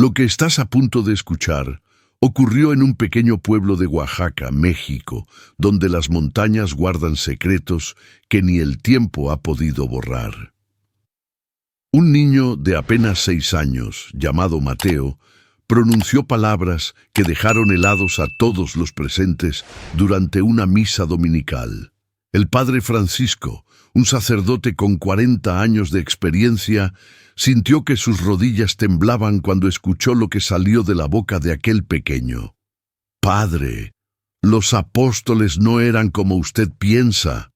Lo que estás a punto de escuchar ocurrió en un pequeño pueblo de Oaxaca, México, donde las montañas guardan secretos que ni el tiempo ha podido borrar. Un niño de apenas 6 años, llamado Mateo, pronunció palabras que dejaron helados a todos los presentes durante una misa dominical. El padre Francisco, un sacerdote con 40 años de experiencia, sintió que sus rodillas temblaban cuando escuchó lo que salió de la boca de aquel pequeño. «Padre, los apóstoles no eran como usted piensa»,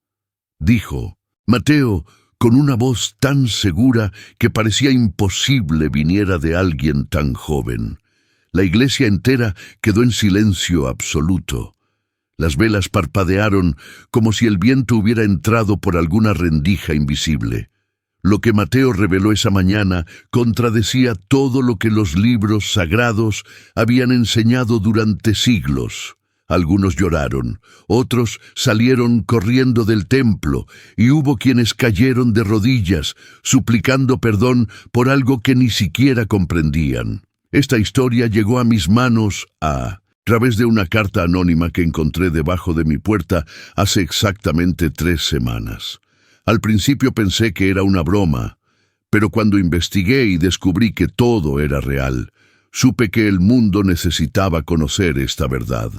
dijo Mateo con una voz tan segura que parecía imposible viniera de alguien tan joven. La iglesia entera quedó en silencio absoluto. Las velas parpadearon como si el viento hubiera entrado por alguna rendija invisible. Lo que Mateo reveló esa mañana contradecía todo lo que los libros sagrados habían enseñado durante siglos. Algunos lloraron, otros salieron corriendo del templo, y hubo quienes cayeron de rodillas, suplicando perdón por algo que ni siquiera comprendían. Esta historia llegó a mis manos a través de una carta anónima que encontré debajo de mi puerta hace exactamente 3 semanas. Al principio pensé que era una broma, pero cuando investigué y descubrí que todo era real, supe que el mundo necesitaba conocer esta verdad.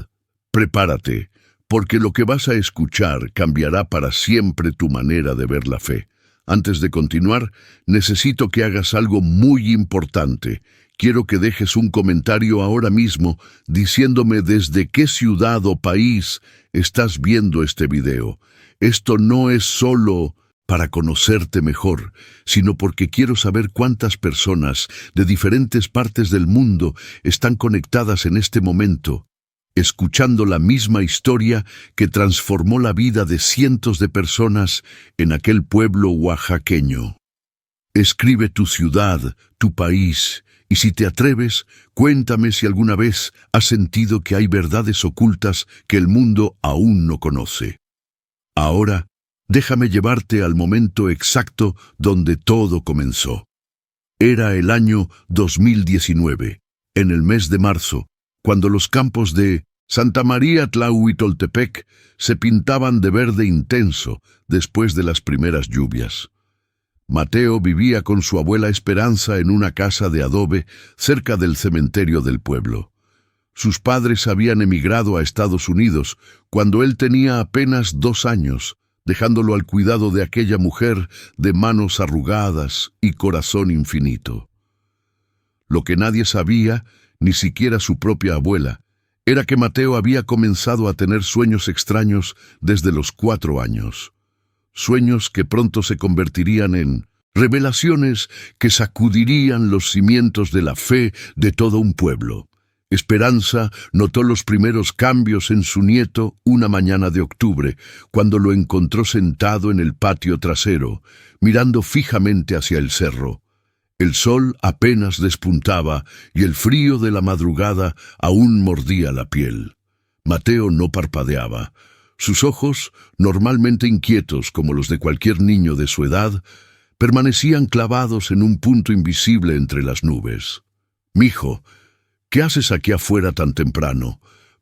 Prepárate, porque lo que vas a escuchar cambiará para siempre tu manera de ver la fe. Antes de continuar, necesito que hagas algo muy importante. Quiero que dejes un comentario ahora mismo diciéndome desde qué ciudad o país estás viendo este video. Esto no es solo para conocerte mejor, sino porque quiero saber cuántas personas de diferentes partes del mundo están conectadas en este momento, escuchando la misma historia que transformó la vida de cientos de personas en aquel pueblo oaxaqueño. Escribe tu ciudad, tu país, y si te atreves, cuéntame si alguna vez has sentido que hay verdades ocultas que el mundo aún no conoce. Ahora, déjame llevarte al momento exacto donde todo comenzó. Era el año 2019, en el mes de marzo, cuando los campos de Santa María Tlahuitoltepec se pintaban de verde intenso después de las primeras lluvias. Mateo vivía con su abuela Esperanza en una casa de adobe cerca del cementerio del pueblo. Sus padres habían emigrado a Estados Unidos cuando él tenía apenas 2 años, dejándolo al cuidado de aquella mujer de manos arrugadas y corazón infinito. Lo que nadie sabía, ni siquiera su propia abuela, era que Mateo había comenzado a tener sueños extraños desde los 4 años. Sueños que pronto se convertirían en revelaciones que sacudirían los cimientos de la fe de todo un pueblo. Esperanza notó los primeros cambios en su nieto una mañana de octubre, cuando lo encontró sentado en el patio trasero, mirando fijamente hacia el cerro. El sol apenas despuntaba y el frío de la madrugada aún mordía la piel. Mateo no parpadeaba. Sus ojos, normalmente inquietos como los de cualquier niño de su edad, permanecían clavados en un punto invisible entre las nubes. «Mijo, ¿qué haces aquí afuera tan temprano?»,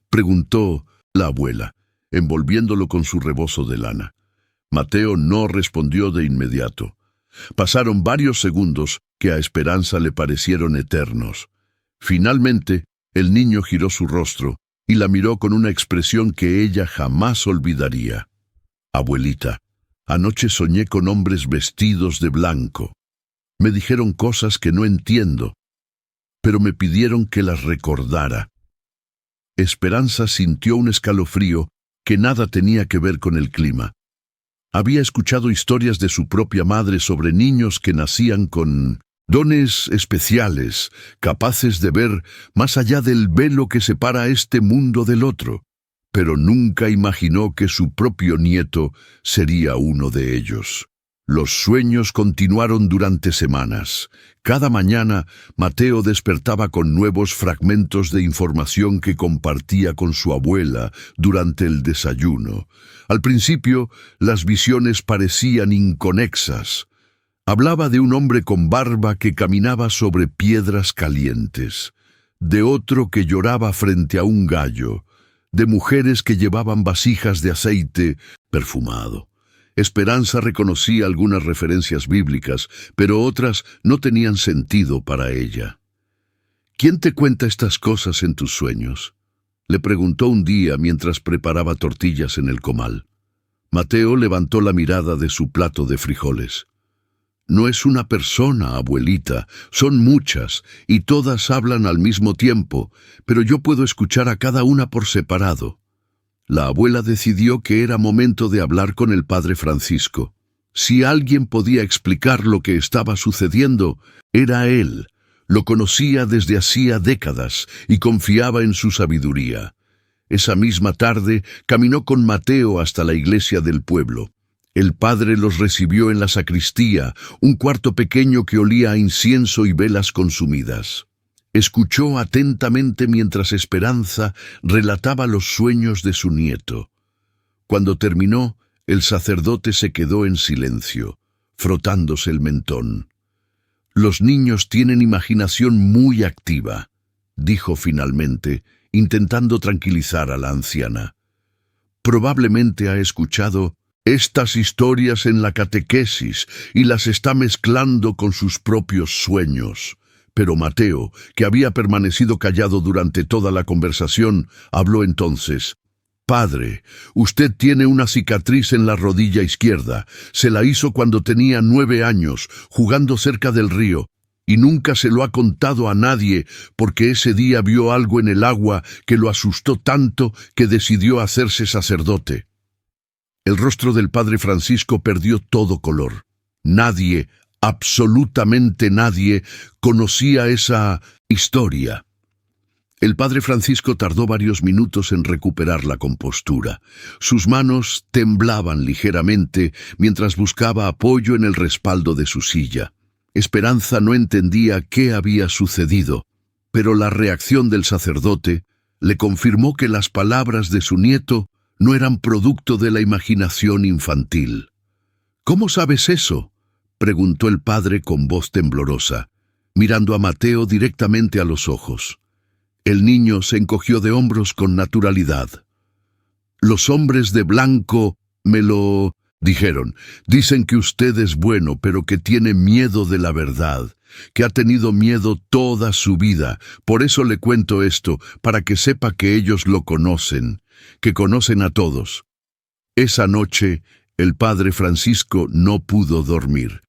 preguntó la abuela, envolviéndolo con su rebozo de lana. Mateo no respondió de inmediato. Pasaron varios segundos que a Esperanza le parecieron eternos. Finalmente, el niño giró su rostro y la miró con una expresión que ella jamás olvidaría. «Abuelita, anoche soñé con hombres vestidos de blanco. Me dijeron cosas que no entiendo, pero me pidieron que las recordara». Esperanza sintió un escalofrío que nada tenía que ver con el clima. Había escuchado historias de su propia madre sobre niños que nacían con dones especiales, capaces de ver más allá del velo que separa este mundo del otro, pero nunca imaginó que su propio nieto sería uno de ellos. Los sueños continuaron durante semanas. Cada mañana, Mateo despertaba con nuevos fragmentos de información que compartía con su abuela durante el desayuno. Al principio, las visiones parecían inconexas. Hablaba de un hombre con barba que caminaba sobre piedras calientes, de otro que lloraba frente a un gallo, de mujeres que llevaban vasijas de aceite perfumado. Esperanza reconocía algunas referencias bíblicas, pero otras no tenían sentido para ella. ¿Quién te cuenta estas cosas en tus sueños?, le preguntó un día mientras preparaba tortillas en el comal. Mateo levantó la mirada de su plato de frijoles. No es una persona, abuelita, son muchas, y todas hablan al mismo tiempo, pero yo puedo escuchar a cada una por separado. La abuela decidió que era momento de hablar con el padre Francisco. Si alguien podía explicar lo que estaba sucediendo, era él. Lo conocía desde hacía décadas y confiaba en su sabiduría. Esa misma tarde caminó con Mateo hasta la iglesia del pueblo. El padre los recibió en la sacristía, un cuarto pequeño que olía a incienso y velas consumidas. Escuchó atentamente mientras Esperanza relataba los sueños de su nieto. Cuando terminó, el sacerdote se quedó en silencio, frotándose el mentón. «Los niños tienen imaginación muy activa», dijo finalmente, intentando tranquilizar a la anciana. «Probablemente ha escuchado estas historias en la catequesis y las está mezclando con sus propios sueños». Pero Mateo, que había permanecido callado durante toda la conversación, habló entonces. «Padre, usted tiene una cicatriz en la rodilla izquierda. Se la hizo cuando tenía 9 años, jugando cerca del río, y nunca se lo ha contado a nadie porque ese día vio algo en el agua que lo asustó tanto que decidió hacerse sacerdote». El rostro del padre Francisco perdió todo color. Nadie, absolutamente nadie, conocía esa historia. El padre Francisco tardó varios minutos en recuperar la compostura. Sus manos temblaban ligeramente mientras buscaba apoyo en el respaldo de su silla. Esperanza no entendía qué había sucedido, pero la reacción del sacerdote le confirmó que las palabras de su nieto no eran producto de la imaginación infantil. «¿Cómo sabes eso?», preguntó el padre con voz temblorosa, mirando a Mateo directamente a los ojos. El niño se encogió de hombros con naturalidad. «Los hombres de blanco me lo dijeron. Dicen que usted es bueno, pero que tiene miedo de la verdad, que ha tenido miedo toda su vida. Por eso le cuento esto, para que sepa que ellos lo conocen, que conocen a todos». Esa noche, el padre Francisco no pudo dormir.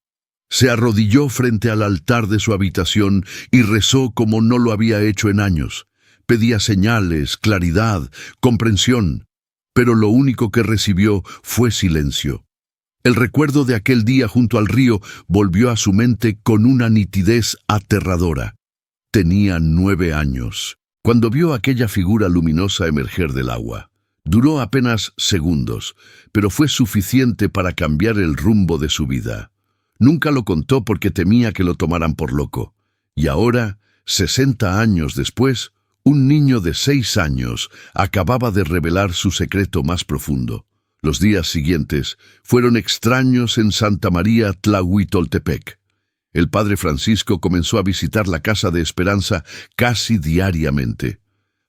Se arrodilló frente al altar de su habitación y rezó como no lo había hecho en años. Pedía señales, claridad, comprensión, pero lo único que recibió fue silencio. El recuerdo de aquel día junto al río volvió a su mente con una nitidez aterradora. Tenía 9 años, cuando vio aquella figura luminosa emerger del agua. Duró apenas segundos, pero fue suficiente para cambiar el rumbo de su vida. Nunca lo contó porque temía que lo tomaran por loco. Y ahora, 60 años después, un niño de 6 años acababa de revelar su secreto más profundo. Los días siguientes fueron extraños en Santa María Tlahuitoltepec. El padre Francisco comenzó a visitar la casa de Esperanza casi diariamente.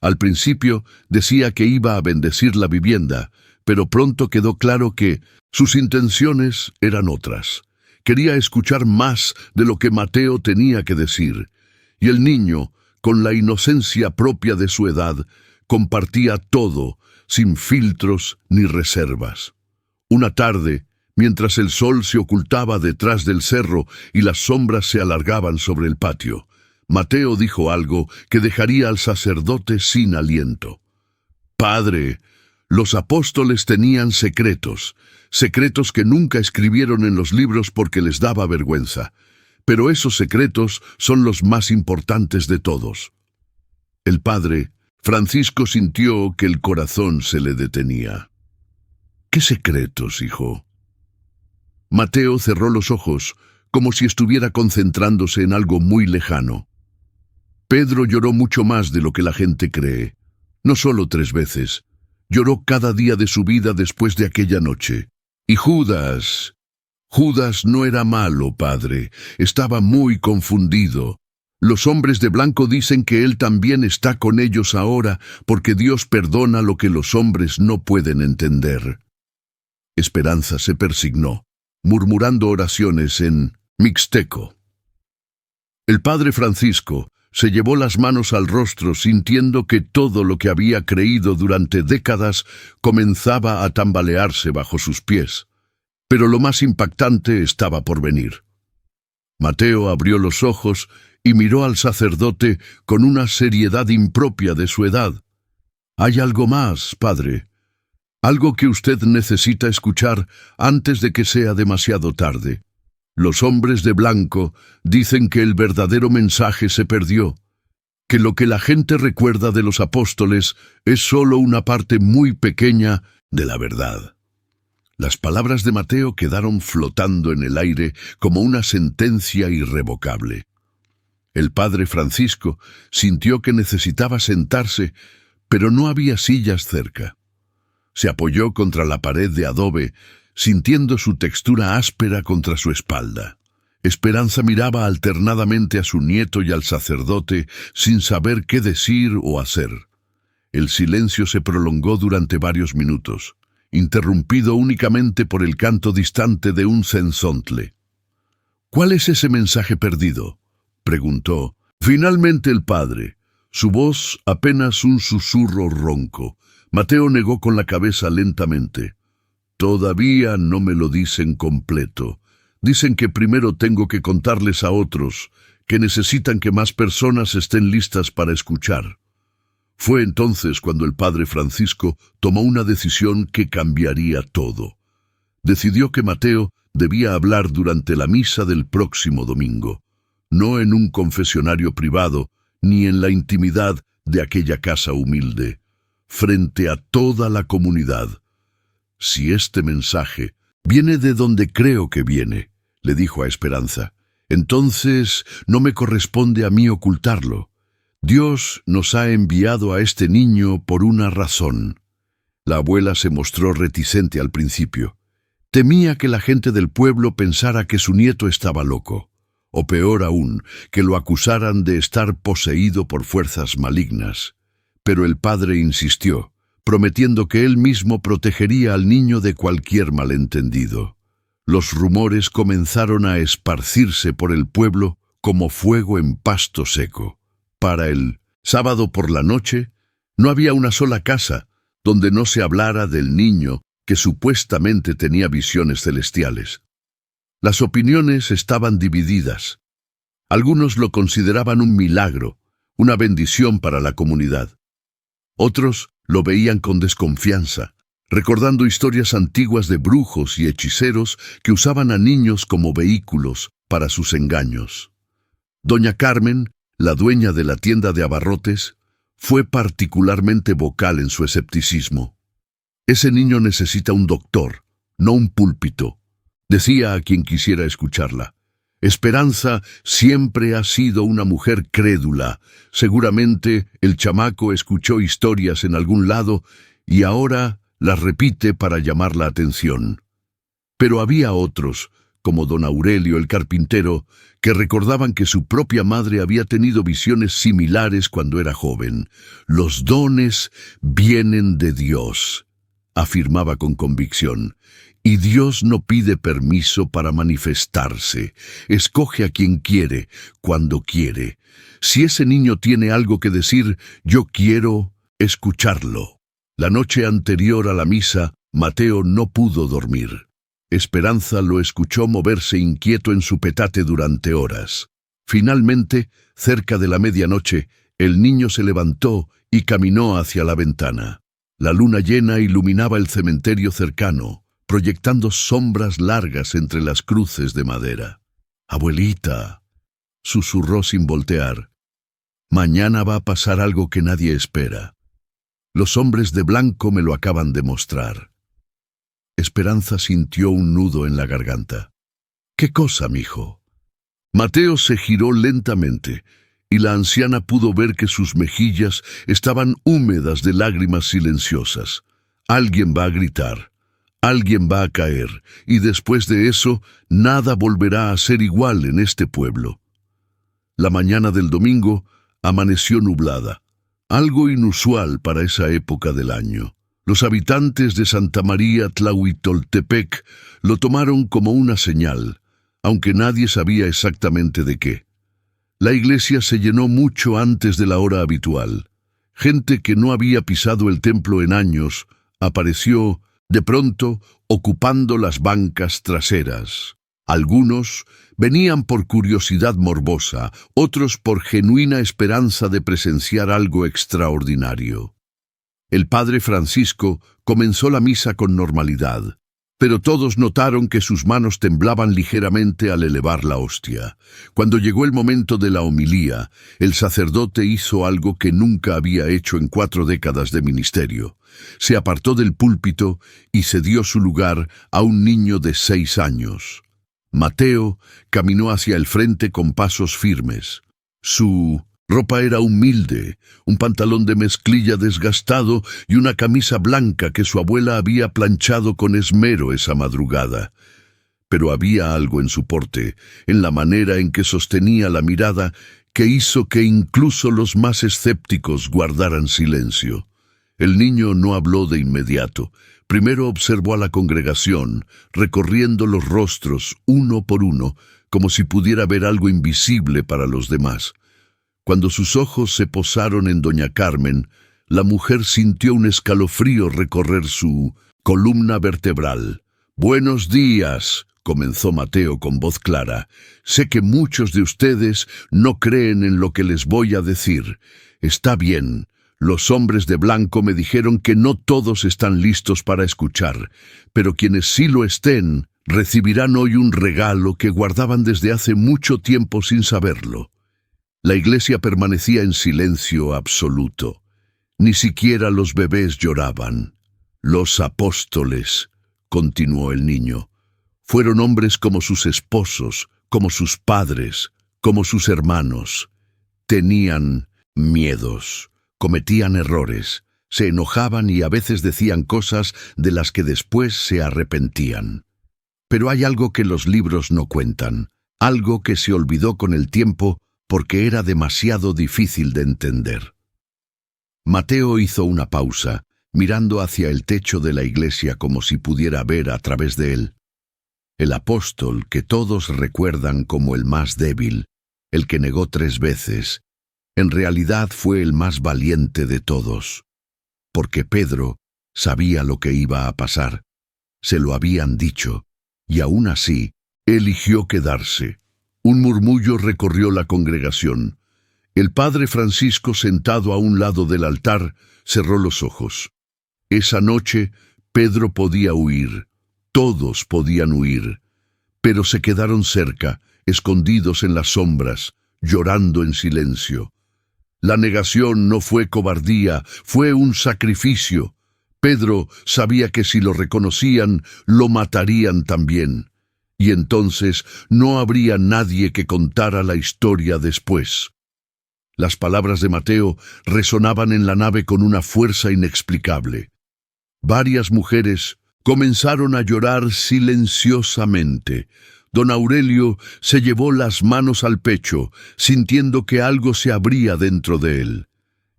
Al principio decía que iba a bendecir la vivienda, pero pronto quedó claro que sus intenciones eran otras. Quería escuchar más de lo que Mateo tenía que decir, y el niño, con la inocencia propia de su edad, compartía todo, sin filtros ni reservas. Una tarde, mientras el sol se ocultaba detrás del cerro y las sombras se alargaban sobre el patio, Mateo dijo algo que dejaría al sacerdote sin aliento. «Padre, los apóstoles tenían secretos, secretos que nunca escribieron en los libros porque les daba vergüenza, pero esos secretos son los más importantes de todos». El padre Francisco sintió que el corazón se le detenía. «¿Qué secretos, hijo?». Mateo cerró los ojos, como si estuviera concentrándose en algo muy lejano. Pedro lloró mucho más de lo que la gente cree. No solo 3 veces. Lloró cada día de su vida después de aquella noche. Y Judas, Judas no era malo, padre. Estaba muy confundido. Los hombres de blanco dicen que él también está con ellos ahora, porque Dios perdona lo que los hombres no pueden entender. Esperanza se persignó, murmurando oraciones en mixteco. El padre Francisco se llevó las manos al rostro sintiendo que todo lo que había creído durante décadas comenzaba a tambalearse bajo sus pies. Pero lo más impactante estaba por venir. Mateo abrió los ojos y miró al sacerdote con una seriedad impropia de su edad. «Hay algo más, padre. Algo que usted necesita escuchar antes de que sea demasiado tarde. Los hombres de blanco dicen que el verdadero mensaje se perdió, que lo que la gente recuerda de los apóstoles es solo una parte muy pequeña de la verdad». Las palabras de Mateo quedaron flotando en el aire como una sentencia irrevocable. El padre Francisco sintió que necesitaba sentarse, pero no había sillas cerca. Se apoyó contra la pared de adobe, sintiendo su textura áspera contra su espalda. Esperanza miraba alternadamente a su nieto y al sacerdote sin saber qué decir o hacer. El silencio se prolongó durante varios minutos, interrumpido únicamente por el canto distante de un cenzontle. «¿Cuál es ese mensaje perdido?», preguntó. Finalmente el padre, su voz apenas un susurro ronco. Mateo negó con la cabeza lentamente. «Todavía no me lo dicen completo. Dicen que primero tengo que contarles a otros, que necesitan que más personas estén listas para escuchar». Fue entonces cuando el padre Francisco tomó una decisión que cambiaría todo. Decidió que Mateo debía hablar durante la misa del próximo domingo, no en un confesionario privado, ni en la intimidad de aquella casa humilde, frente a toda la comunidad. «Si este mensaje viene de donde creo que viene», le dijo a Esperanza, «entonces no me corresponde a mí ocultarlo. Dios nos ha enviado a este niño por una razón». La abuela se mostró reticente al principio. Temía que la gente del pueblo pensara que su nieto estaba loco, o peor aún, que lo acusaran de estar poseído por fuerzas malignas. Pero el padre insistió, prometiendo que él mismo protegería al niño de cualquier malentendido. Los rumores comenzaron a esparcirse por el pueblo como fuego en pasto seco. Para el sábado por la noche, no había una sola casa donde no se hablara del niño que supuestamente tenía visiones celestiales. Las opiniones estaban divididas. Algunos lo consideraban un milagro, una bendición para la comunidad. Otros lo veían con desconfianza, recordando historias antiguas de brujos y hechiceros que usaban a niños como vehículos para sus engaños. Doña Carmen, la dueña de la tienda de abarrotes, fue particularmente vocal en su escepticismo. «Ese niño necesita un doctor, no un púlpito», decía a quien quisiera escucharla. Esperanza siempre ha sido una mujer crédula. Seguramente el chamaco escuchó historias en algún lado y ahora las repite para llamar la atención. Pero había otros, como don Aurelio el carpintero, que recordaban que su propia madre había tenido visiones similares cuando era joven. «Los dones vienen de Dios», afirmaba con convicción, «y Dios no pide permiso para manifestarse. Escoge a quien quiere, cuando quiere. Si ese niño tiene algo que decir, yo quiero escucharlo». La noche anterior a la misa, Mateo no pudo dormir. Esperanza lo escuchó moverse inquieto en su petate durante horas. Finalmente, cerca de la medianoche, el niño se levantó y caminó hacia la ventana. La luna llena iluminaba el cementerio cercano, proyectando sombras largas entre las cruces de madera. «Abuelita», susurró sin voltear, «mañana va a pasar algo que nadie espera. Los hombres de blanco me lo acaban de mostrar». Esperanza sintió un nudo en la garganta. «¿Qué cosa, mijo?». Mateo se giró lentamente, y la anciana pudo ver que sus mejillas estaban húmedas de lágrimas silenciosas. «Alguien va a gritar. Alguien va a caer, y después de eso, nada volverá a ser igual en este pueblo. La mañana del domingo amaneció nublada, algo inusual para esa época del año. Los habitantes de Santa María Tlahuitoltepec lo tomaron como una señal, aunque nadie sabía exactamente de qué. La iglesia se llenó mucho antes de la hora habitual. Gente que no había pisado el templo en años apareció, de pronto, ocupando las bancas traseras. Algunos venían por curiosidad morbosa, otros por genuina esperanza de presenciar algo extraordinario. El padre Francisco comenzó la misa con normalidad, pero todos notaron que sus manos temblaban ligeramente al elevar la hostia. Cuando llegó el momento de la homilía, el sacerdote hizo algo que nunca había hecho en 4 décadas de ministerio. Se apartó del púlpito y cedió su lugar a un niño de 6 años. Mateo caminó hacia el frente con pasos firmes. Su ropa era humilde, un pantalón de mezclilla desgastado y una camisa blanca que su abuela había planchado con esmero esa madrugada. Pero había algo en su porte, en la manera en que sostenía la mirada, que hizo que incluso los más escépticos guardaran silencio. El niño no habló de inmediato. Primero observó a la congregación, recorriendo los rostros uno por uno, como si pudiera ver algo invisible para los demás. Cuando sus ojos se posaron en doña Carmen, la mujer sintió un escalofrío recorrer su columna vertebral. «Buenos días», comenzó Mateo con voz clara. «Sé que muchos de ustedes no creen en lo que les voy a decir. Está bien. Los hombres de blanco me dijeron que no todos están listos para escuchar, pero quienes sí lo estén, recibirán hoy un regalo que guardaban desde hace mucho tiempo sin saberlo». La iglesia permanecía en silencio absoluto. Ni siquiera los bebés lloraban. «Los apóstoles», continuó el niño, «fueron hombres como sus esposos, como sus padres, como sus hermanos. Tenían miedos. Cometían errores, se enojaban y a veces decían cosas de las que después se arrepentían. Pero hay algo que los libros no cuentan, algo que se olvidó con el tiempo porque era demasiado difícil de entender. Mateo hizo una pausa, mirando hacia el techo de la iglesia como si pudiera ver a través de él. El apóstol que todos recuerdan como el más débil, el que negó 3 veces, en realidad fue el más valiente de todos, porque Pedro sabía lo que iba a pasar, se lo habían dicho, y aún así eligió quedarse. Un murmullo recorrió la congregación. El padre Francisco, sentado a un lado del altar, cerró los ojos. Esa noche Pedro podía huir, todos podían huir, pero se quedaron cerca, escondidos en las sombras, llorando en silencio. La negación no fue cobardía, fue un sacrificio. Pedro sabía que si lo reconocían, lo matarían también. Y entonces no habría nadie que contara la historia después. Las palabras de Mateo resonaban en la nave con una fuerza inexplicable. Varias mujeres comenzaron a llorar silenciosamente. Don Aurelio se llevó las manos al pecho, sintiendo que algo se abría dentro de él.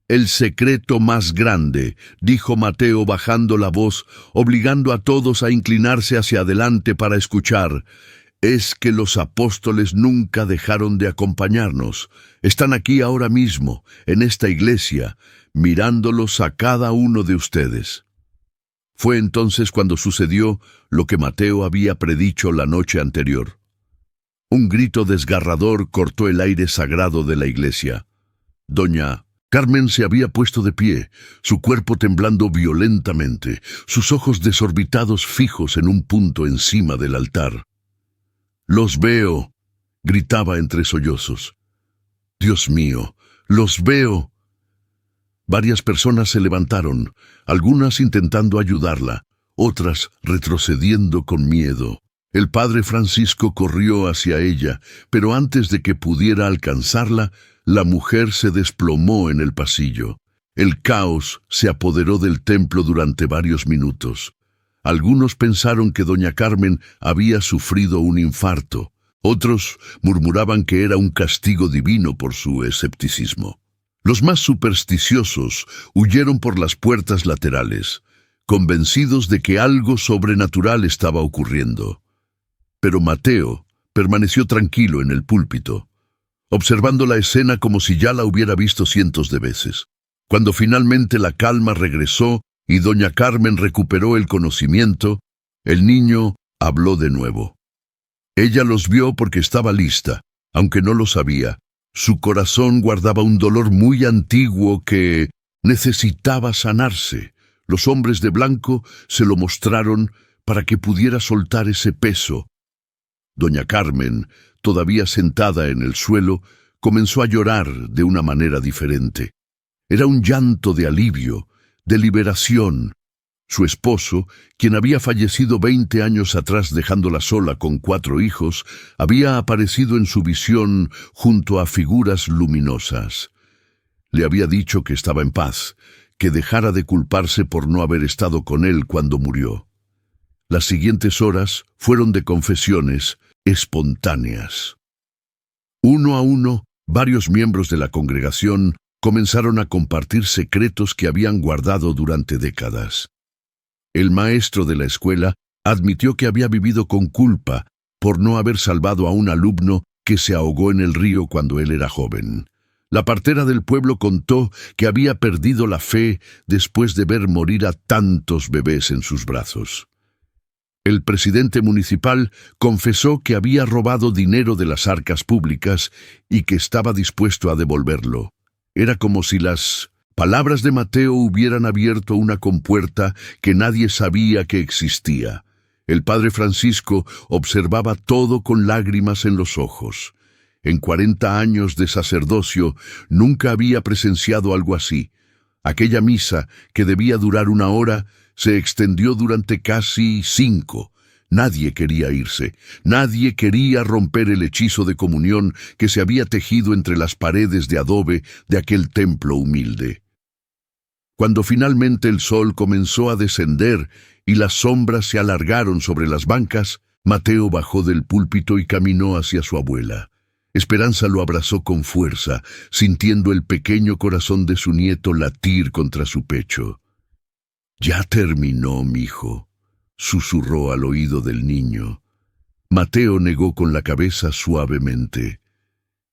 «El secreto más grande», dijo Mateo bajando la voz, obligando a todos a inclinarse hacia adelante para escuchar, «es que los apóstoles nunca dejaron de acompañarnos. Están aquí ahora mismo, en esta iglesia, mirándolos a cada uno de ustedes». Fue entonces cuando sucedió lo que Mateo había predicho la noche anterior. Un grito desgarrador cortó el aire sagrado de la iglesia. Doña Carmen se había puesto de pie, su cuerpo temblando violentamente, sus ojos desorbitados fijos en un punto encima del altar. «Los veo», gritaba entre sollozos. «Dios mío, los veo». Varias personas se levantaron, algunas intentando ayudarla, otras retrocediendo con miedo. El padre Francisco corrió hacia ella, pero antes de que pudiera alcanzarla, la mujer se desplomó en el pasillo. El caos se apoderó del templo durante varios minutos. Algunos pensaron que doña Carmen había sufrido un infarto. Otros murmuraban que era un castigo divino por su escepticismo. Los más supersticiosos huyeron por las puertas laterales, convencidos de que algo sobrenatural estaba ocurriendo. Pero Mateo permaneció tranquilo en el púlpito, observando la escena como si ya la hubiera visto cientos de veces. Cuando finalmente la calma regresó y doña Carmen recuperó el conocimiento, el niño habló de nuevo. Ella los vio porque estaba lista, aunque no lo sabía. Su corazón guardaba un dolor muy antiguo que necesitaba sanarse. Los hombres de blanco se lo mostraron para que pudiera soltar ese peso. Doña Carmen, todavía sentada en el suelo, comenzó a llorar de una manera diferente. Era un llanto de alivio, de liberación. Su esposo, quien había fallecido 20 años atrás dejándola sola con 4 hijos, había aparecido en su visión junto a figuras luminosas. Le había dicho que estaba en paz, que dejara de culparse por no haber estado con él cuando murió. Las siguientes horas fueron de confesiones espontáneas. Uno a uno, varios miembros de la congregación comenzaron a compartir secretos que habían guardado durante décadas. El maestro de la escuela admitió que había vivido con culpa por no haber salvado a un alumno que se ahogó en el río cuando él era joven. La partera del pueblo contó que había perdido la fe después de ver morir a tantos bebés en sus brazos. El presidente municipal confesó que había robado dinero de las arcas públicas y que estaba dispuesto a devolverlo. Era como si las palabras de Mateo hubieran abierto una compuerta que nadie sabía que existía. El padre Francisco observaba todo con lágrimas en los ojos. En 40 años de sacerdocio nunca había presenciado algo así. Aquella misa, que debía durar 1 hora, se extendió durante casi 5. Nadie quería irse. Nadie quería romper el hechizo de comunión que se había tejido entre las paredes de adobe de aquel templo humilde. Cuando finalmente el sol comenzó a descender y las sombras se alargaron sobre las bancas, Mateo bajó del púlpito y caminó hacia su abuela. Esperanza lo abrazó con fuerza, sintiendo el pequeño corazón de su nieto latir contra su pecho. «Ya terminó, mijo», susurró al oído del niño. Mateo negó con la cabeza suavemente.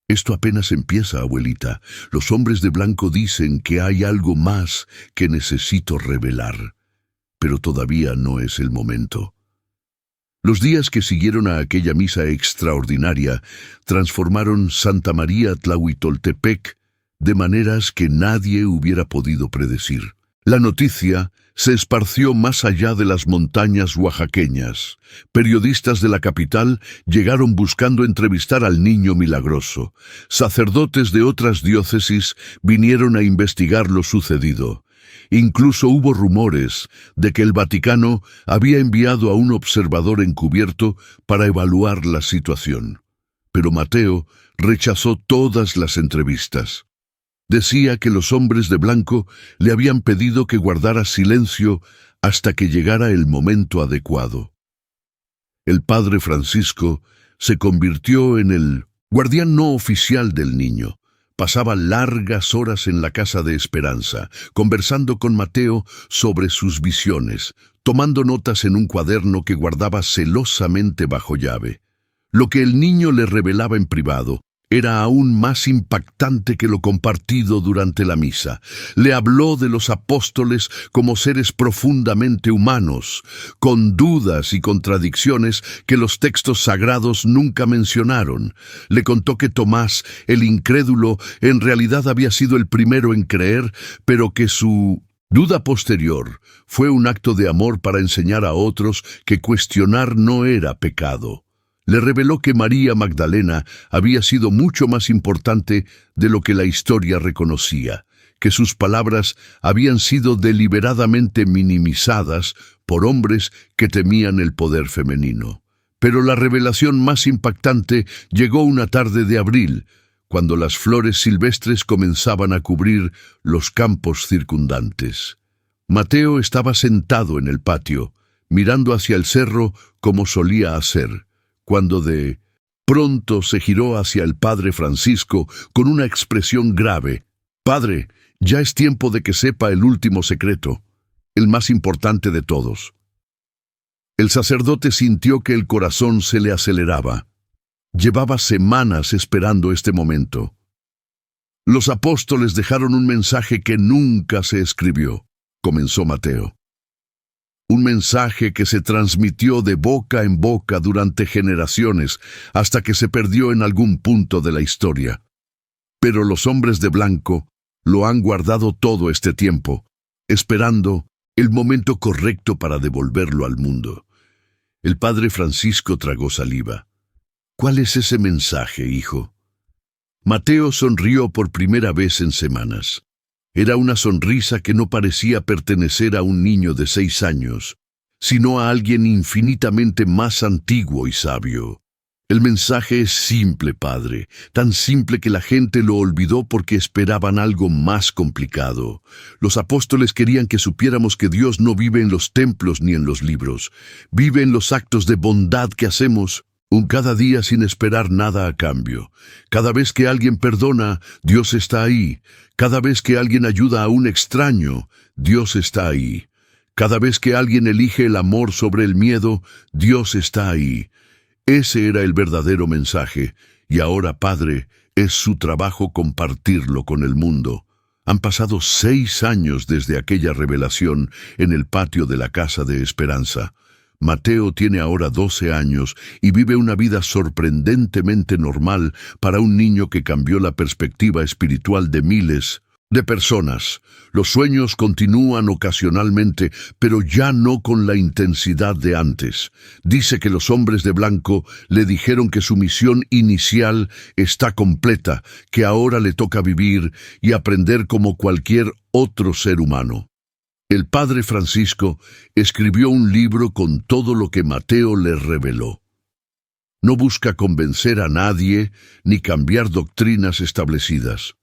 «Esto apenas empieza, abuelita. Los hombres de blanco dicen que hay algo más que necesito revelar, pero todavía no es el momento». Los días que siguieron a aquella misa extraordinaria transformaron Santa María Tlahuitoltepec de maneras que nadie hubiera podido predecir. La noticia se esparció más allá de las montañas oaxaqueñas. Periodistas de la capital llegaron buscando entrevistar al niño milagroso. Sacerdotes de otras diócesis vinieron a investigar lo sucedido. Incluso hubo rumores de que el Vaticano había enviado a un observador encubierto para evaluar la situación. Pero Mateo rechazó todas las entrevistas. Decía que los hombres de blanco le habían pedido que guardara silencio hasta que llegara el momento adecuado. El padre Francisco se convirtió en el guardián no oficial del niño. Pasaba largas horas en la casa de Esperanza, conversando con Mateo sobre sus visiones, tomando notas en un cuaderno que guardaba celosamente bajo llave. Lo que el niño le revelaba en privado era aún más impactante que lo compartido durante la misa. Le habló de los apóstoles como seres profundamente humanos, con dudas y contradicciones que los textos sagrados nunca mencionaron. Le contó que Tomás, el incrédulo, en realidad había sido el primero en creer, pero que su duda posterior fue un acto de amor para enseñar a otros que cuestionar no era pecado. Le reveló que María Magdalena había sido mucho más importante de lo que la historia reconocía, que sus palabras habían sido deliberadamente minimizadas por hombres que temían el poder femenino. Pero la revelación más impactante llegó una tarde de abril, cuando las flores silvestres comenzaban a cubrir los campos circundantes. Mateo estaba sentado en el patio, mirando hacia el cerro como solía hacer, cuando de pronto se giró hacia el padre Francisco con una expresión grave. «Padre, ya es tiempo de que sepa el último secreto, el más importante de todos». El sacerdote sintió que el corazón se le aceleraba. Llevaba semanas esperando este momento. Los apóstoles dejaron un mensaje que nunca se escribió, comenzó Mateo. Un mensaje que se transmitió de boca en boca durante generaciones hasta que se perdió en algún punto de la historia. Pero los hombres de blanco lo han guardado todo este tiempo, esperando el momento correcto para devolverlo al mundo. El padre Francisco tragó saliva. «¿Cuál es ese mensaje, hijo?» Mateo sonrió por primera vez en semanas. Era una sonrisa que no parecía pertenecer a un niño de 6 años, sino a alguien infinitamente más antiguo y sabio. «El mensaje es simple, padre, tan simple que la gente lo olvidó porque esperaban algo más complicado. Los apóstoles querían que supiéramos que Dios no vive en los templos ni en los libros, vive en los actos de bondad que hacemos cada día sin esperar nada a cambio. Cada vez que alguien perdona, Dios está ahí. Cada vez que alguien ayuda a un extraño, Dios está ahí. Cada vez que alguien elige el amor sobre el miedo, Dios está ahí». Ese era el verdadero mensaje, y ahora, Padre, es su trabajo compartirlo con el mundo. Han pasado 6 años desde aquella revelación en el patio de la Casa de Esperanza. Mateo tiene ahora 12 años y vive una vida sorprendentemente normal para un niño que cambió la perspectiva espiritual de miles de personas. Los sueños continúan ocasionalmente, pero ya no con la intensidad de antes. Dice que los hombres de blanco le dijeron que su misión inicial está completa, que ahora le toca vivir y aprender como cualquier otro ser humano. El padre Francisco escribió un libro con todo lo que Mateo le reveló. No busca convencer a nadie ni cambiar doctrinas establecidas.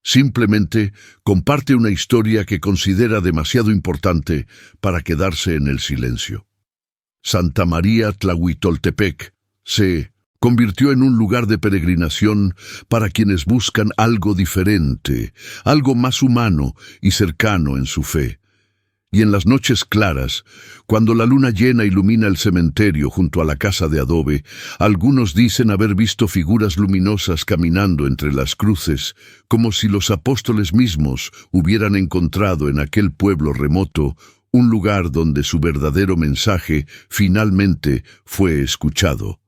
Simplemente comparte una historia que considera demasiado importante para quedarse en el silencio. Santa María Tlahuitoltepec se convirtió en un lugar de peregrinación para quienes buscan algo diferente, algo más humano y cercano en su fe. Y en las noches claras, cuando la luna llena ilumina el cementerio junto a la casa de adobe, algunos dicen haber visto figuras luminosas caminando entre las cruces, como si los apóstoles mismos hubieran encontrado en aquel pueblo remoto un lugar donde su verdadero mensaje finalmente fue escuchado.